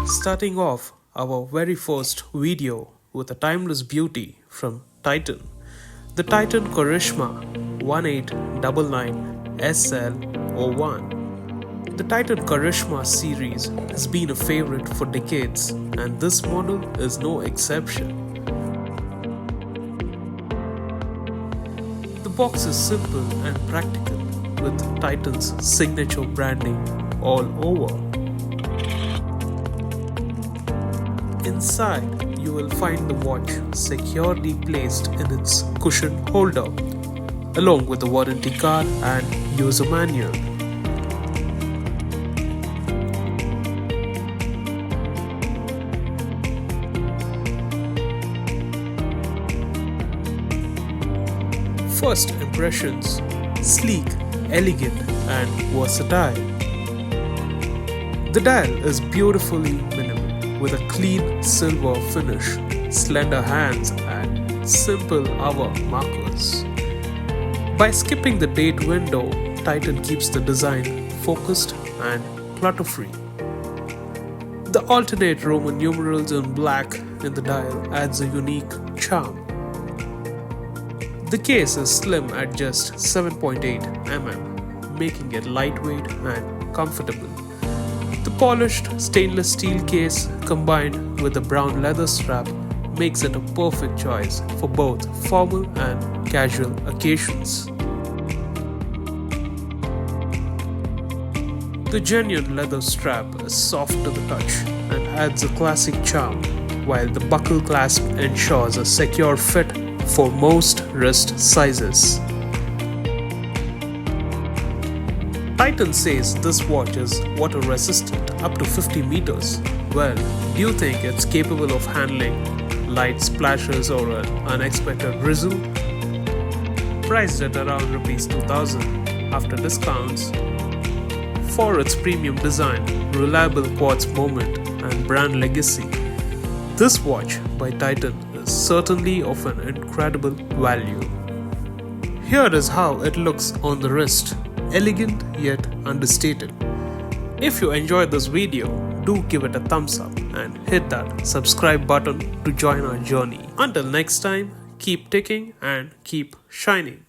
Starting off our very first video with a timeless beauty from Titan. The Titan Karishma 1899SL01. The Titan Karishma series has been a favorite for decades, and this model is no exception. The box is simple and practical, with Titan's signature branding all over. Inside, you will find the watch securely placed in its cushion holder, along with the warranty card and user manual. First impressions: sleek, elegant, and versatile. The dial is beautifully minimal, with a clean silver finish, slender hands, and simple hour markers. By skipping the date window, Titan keeps the design focused and clutter-free. The alternate Roman numerals in black in the dial adds a unique charm. The case is slim at just 7.8 mm, making it lightweight and comfortable. The polished stainless steel case combined with the brown leather strap makes it a perfect choice for both formal and casual occasions. The genuine leather strap is soft to the touch and adds a classic charm, while the buckle clasp ensures a secure fit for most wrist sizes. Titan says this watch is water resistant up to 50 meters. Well, do you think it's capable of handling light splashes or an unexpected drizzle? Priced at around Rs 2000 after discounts. For its premium design, reliable quartz moment, and brand legacy, this watch by Titan is certainly of an incredible value. Here is how it looks on the wrist, elegant yet understated. If you enjoyed this video, do give it a thumbs up and hit that subscribe button to join our journey. Until next time, keep ticking and keep shining.